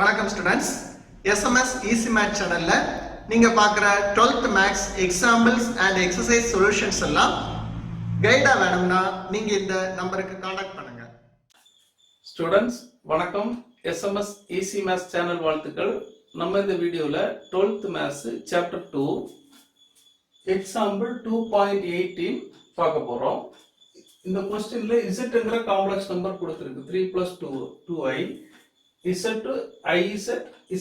வணக்கம் students. SMS easy math சேனல்ல நீங்க பார்க்குற 12th maths examples and exercise solutions எல்லாம் கைடா வேணும்னா நீங்க இந்த நம்பருக்கு காண்டாக்ட் பண்ணுங்க. ஸ்டூடெண்ட்ஸ் வணக்கம். எஸ்எம்எஸ் ஈஸி மேத்ஸ் சேனல் வாழ்த்துக்கள். நம்ம இந்த வீடியோல 12th மேத்ஸ் சாப்டர் 2 எக்ஸாம்பிள் 2.18 பார்க்க போறோம். இந்த क्वेश्चनல zங்கிற காம்ப்ளெக்ஸ் நம்பர் கொடுத்திருக்கு 3 + 2i z to iz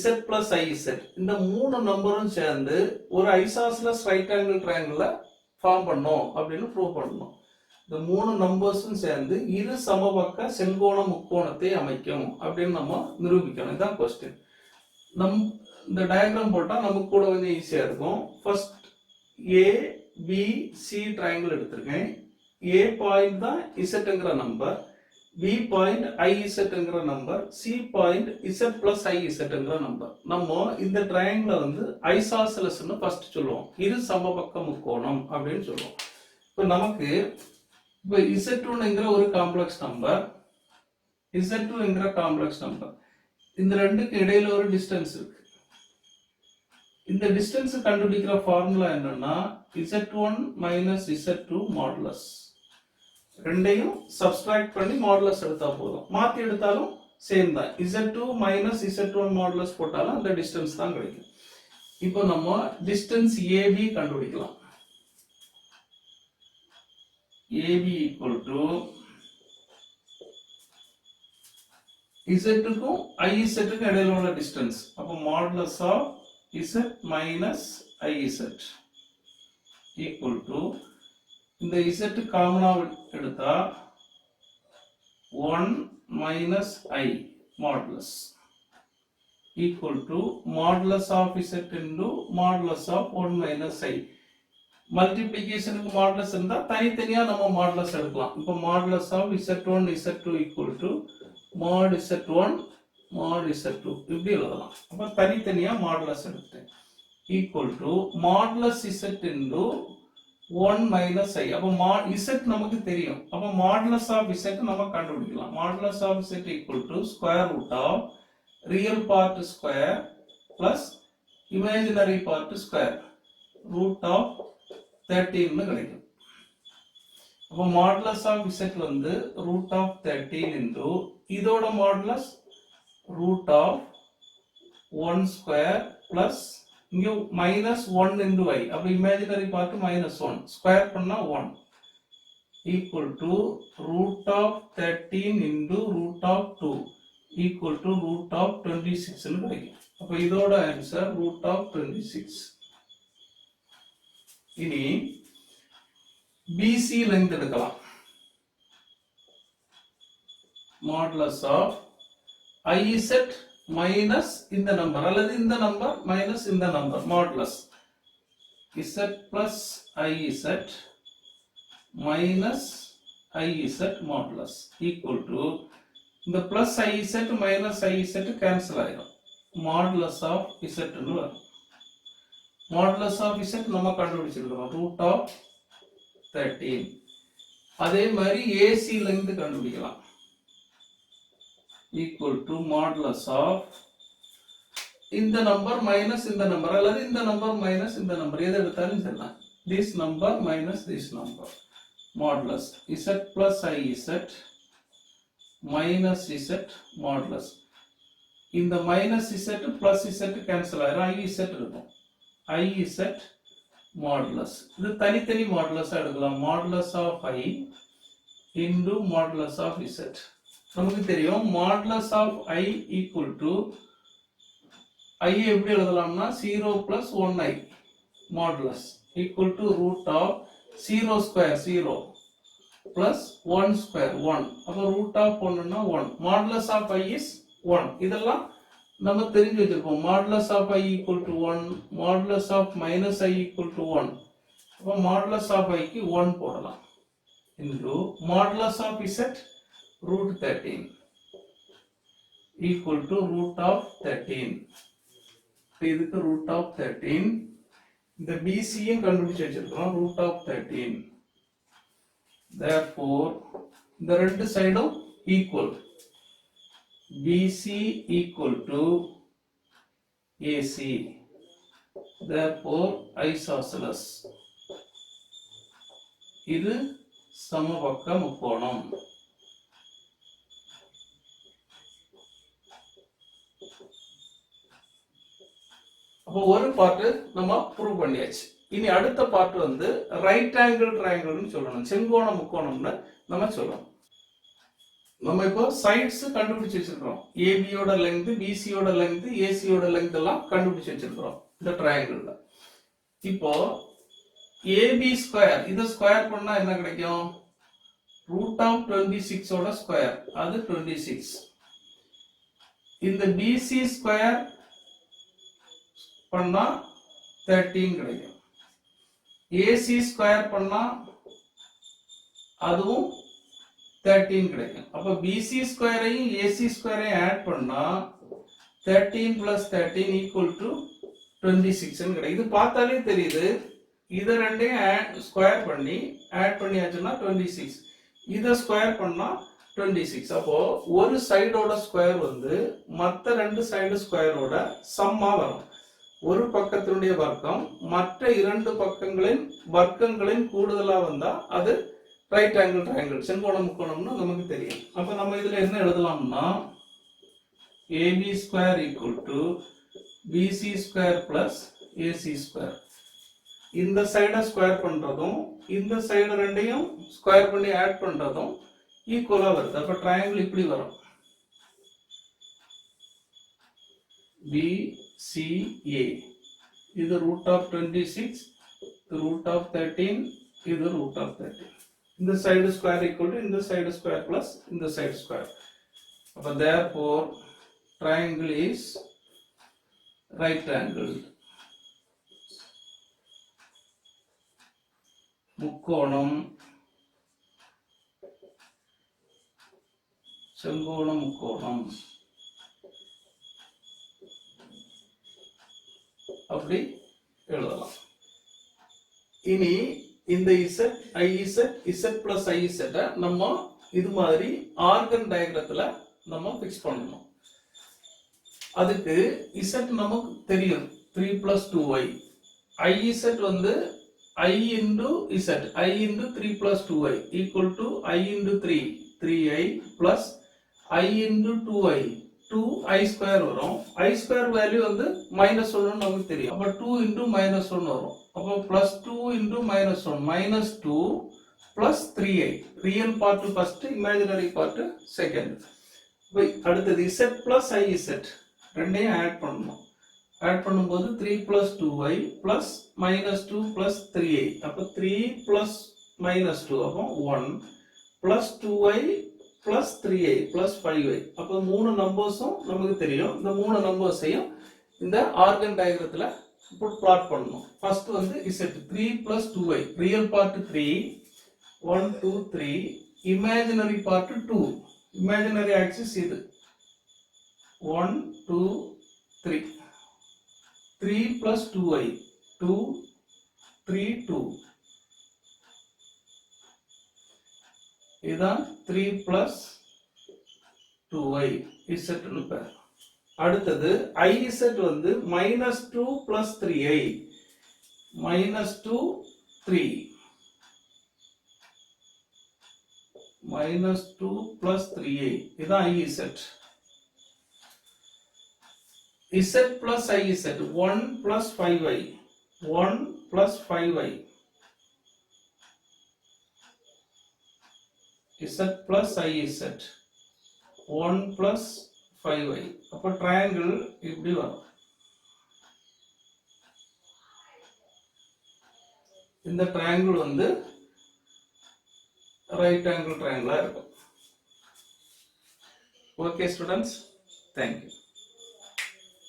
z plus iz இந்த மூணு நம்பரும் சேர்ந்து ஒரு ஐசோஸ்லஸ் ரைட் ஆங்கிள் ட்ரையாங்கிள ஃபார்ம் பண்ணோம் அப்படின்னு ப்ரூவ் பண்ணணும். இந்த மூணு நம்பர்ஸும் சேர்ந்து இரு சமபக்க செங்கோண முக்கோணத்தை அமைக்கும் அப்படின்னு நம்ம நிரூபிக்கணும். இதுதான் क्वेश्चन. இந்த டயக்ராம் போட்டா நமக்கு கூட கொஞ்சம் ஈஸியா இருக்கும். First A B C triangle எடுத்திருக்கேன். ஏ பாயிண்ட் தான் இசட்ங்கிற நம்பர், பி பாயிண்ட் ஐஇசட்ங்கிற number, C point Z plus ஐஇசட்ங்கிற நம்பர். நம்ம இந்த ட்ரையாங்கிள வந்து ஐசாசலஸ்னு ஃபர்ஸ்ட் சொல்லுவோம். இரு சமபக்க முக்கோணம் அப்படின்னு சொல்லுவோம். இப்போ நமக்கு இப்போ இசட்1ங்கிற ஒரு காம்ப்ளெக்ஸ் நம்பர், இசட்2ங்கிற காம்ப்ளெக்ஸ் நம்பர், இந்த ரெண்டுக்கு இடையில ஒரு டிஸ்டன்ஸ் இருக்கு. இந்த டிஸ்டன்ஸ் கண்டுபிடிக்கிற ஃபார்முலா என்னன்னா z1 மைனஸ் z2 மாடுலஸ். ரெண்டையும் சப்ஸ்ட்ராக்ட் பண்ணி மாடுலஸ் எடுத்தா போதும். மாத்தி எடுத்தாலும் சேம் தான். z2 மைனஸ் z1 மாடுலஸ் போட்டாலும் அந்த டிஸ்டன்ஸ் தான் கிடைக்கும். இப்போ நம்ம டிஸ்டன்ஸ் AB கண்டுபிடிக்கலாம். AB equal to z-க்கும் IZ-க்கும் இடையில உள்ள டிஸ்டன்ஸ். அப்போ modulus of z minus iz equal to இந்த z காமனா எடுத்தா 1 minus I modulus equal to modulus of z into modulus of 1 minus I. மல்டிப்ளிகேஷனுக்கு மாடுலஸ் இருந்தா தனித்தனியா நம்ம மாடுலஸ் எடுக்கலாம். இப்போ modulus of z1 z2 equal to mod z1 mod z2 இப்படி எழுதலாம். அப்ப தனித்தனியா மாடுலஸ் எடுத்தேன். Equal to modulus z into 1 minus I. அப்ப z நமக்கு தெரியும். அப்ப மாடுலஸ் ஆஃப் z நம்ம கண்டுபிடிக்கலாம். Modulus of z equal to square root of real part square plus imaginary part square root of 13 னு கிடைக்கும். அப்ப மாடுலஸ் ஆஃப் z வந்து root of 13 into இதோட modulus root of 1 square plus இங்க minus 1 into I. அப்ப imaginary part minus 1 square பண்ணா 1 equal to root of 13 into root of 2 equal to root of 26 னு கிடைக்கும். அப்ப இதோட ஆன்சர் root of 26. இனி BC லெங்த் எடுக்கலாம். modulus of IZ மைனஸ் இந்த நம்பர் அல்லது இந்த நம்பர் மைனஸ் இந்த number modulus Z plus IZ minus IZ modulus equal to இந்த plus IZ minus IZ cancel ஆயிடும். மாடுலஸ் ஆஃப் Z ன்னு வரும். மாடுலஸ் ஆஃப் Z நம்ம கண்டுபிடிச்சிருக்கிறோம் ரூட் ஆஃப் 13. அதே மாதிரி AC லெங்த் கண்டுபிடிக்கலாம். equal to modulus of இந்த நம்பர் மைனஸ் இந்த நம்பர் அல்லது இந்த நம்பர் மைனஸ் இந்த நம்பர் எது எடுத்தாலும் சொல்லலாம். this number minus this number modulus z plus iz minus z modulus. இந்த minus z plus z cancel ஆயிரும். iz இருக்கும். iz modulus. இது தனித்தனி மாடுலஸ் எடுக்கலாம். modulus of I into modulus of z. நமக்கு தெரியும் modulus of I equal to I எப்படி எழுதலாம்னா 0 plus 1i modulus equal to root of 0 square 0 plus 1 square 1. அப்ப root of 1 னா 1. modulus of I is 1. இதெல்லாம் நம்ம தெரிஞ்சு வச்சிருப்போம். modulus of I equal to 1, modulus of minus I equal to 1. அப்ப modulus of I க்கு 1 போடலாம். into modulus of z root 13 equal to root of 13. இதுக்கு root of 13. இந்த BC யும் கண்டுபிடிச்சு வச்சிருக்கோம் root of 13. therefore இந்த ரெண்டு சைடும் equal. BC equal to AC. Therefore isosceles. இது சமபக்க முக்கோணம். அப்போ ஒரு பார்ட் நம்ம ப்ரூவ் பண்ணியாச்சு. இனி அடுத்த பார்ட் வந்து ரைட் ஆங்கிள் ட்ரையாங்கிள்னு சொல்லணும். செங்கோண முக்கோணம்னு நம்ம சொல்லணும். நம்ம இப்போ சைட்ஸ் கண்டுபிடிச்சு வச்சிருக்கோம். ஏபியோட லெங்த், பிசியோட லெங்த், ஏசியோட லெங்த் எல்லாம் கண்டுபிடிச்சு வச்சிருக்கிறோம் இந்த ட்ரையாங்கிள்ல. இப்போ ஏபி ஸ்கொயர் இதை ஸ்கொயர் பண்ணா என்ன கிடைக்கும்? ரூட் ஆஃப் 26 ஓட ஸ்கொயர், அது 26. இந்த பிசி ஸ்கொயர் பண்ணா 13 கிடைக்கும். ஏசி ஸ்கொயர் பண்ணா அதுவும் 13 கிடைக்கும். அப்ப பிசி ஸ்கொயரையும் ஏசி ஸ்கொயரையும் ஆட் பண்ணா 13 plus 13 equal to 26 கிடைக்கும். இது பார்த்தாலே தெரியுது. இதை ரெண்டையும் ஸ்கொயர் பண்ணி ஆட் பண்ணியாச்சுன்னா 26. இதை ஸ்கொயர் பண்ணா 26. அப்போ ஒரு சைடோட ஸ்கொயர் வந்து மற்ற ரெண்டு சைடு ஸ்கொயரோட சம்மா வரும். ஒரு பக்கத்தினுடைய வர்க்கம் மற்ற இரண்டு பக்கங்களின் வர்க்கங்களின் கூடுதலா வந்தா அது ரைட் ஆங்கிள் ட்ரையாங்கிள், செங்கோண முக்கோணம்னு நமக்கு தெரியும். அப்ப நம்ம இதுல என்ன எழுதலாம்னா AB square equal to BC square plus AC square. இந்த சைடை ஸ்கொயர் பண்றதும் இந்த சைடு ரெண்டையும் ஸ்கொயர் பண்ணி ஆட் பண்றதும் ஈக்குவலா வருது. அப்ப ட்ரையாங்கிள் இப்படி வரும். BCA இது ரூட் ஆஃப் 26, ரூட் ஆஃப் 13, இது ரூட் ஆஃப் 13. இந்த சைடு ஸ்கொயர் ஈக்குவல் டு இந்த சைடு ஸ்கொயர் பிளஸ் இந்த சைடு ஸ்கொயர். அப்ப therefore triangle is right angle. முக்கோணம் செங்கோண முக்கோணம் அப்படி எழுதலாம். இனி இந்த Z, IZ, Z plus IZ நம்ம இது மாதிரி ஆர்கன் டயக்ராத்துல நம்ம பிக்ஸ் பண்ணணும். அதுக்கு Z நமக்கு தெரியும் 3 plus 2y. IZ வந்து I into Z, I into 3 plus 2y equal to I into 3, 3i plus I into 2i, 2i square வரும். I square வேல்யூ வந்து minus 1 நமக்கு தெரியும். அப்ப 2 into minus 1 வரும். அப்ப plus 2 into minus 1, minus 2 plus 3i. Real part first, imaginary part second. அடுத்தது Z plus IZ ரெண்டையும் add பண்ணணும். ஆட் பண்ணும்போது 3 plus 2y plus minus 2 plus 3i. அப்ப 3 plus minus 2 அப்போ 1 plus 2y plus 3i plus 5y. அப்போ மூணு நம்பர்ஸும் நமக்கு தெரியும். இந்த மூணு நம்பர்ஸையும் இந்த ஆர்கன் டயக்ராத்துல பிளாட் பண்ணணும். ஃபர்ஸ்ட் வந்து Z 3 plus 2y, real part 3, 1 2 3, imaginary part 2. Imaginary axis இது 1 2 3. 3 plus 2y, 2 3 2. இதான் 3 plus 2y Z னு பேர். அடுத்தது IZ வந்து minus 2 plus 3i, minus 2 3, minus 2 plus 3i. இதான் IZ. Z plus IZ 1 plus 5y, 1 plus 5y. Z plus IZ 1 plus 5y. அப்ப triangle இப்படி வரும். இந்த ட்ரையாங்கிள் வந்து ரைட் ஆங்கிள் ட்ரையாங்கிளா இருக்கும். Okay students, thank you.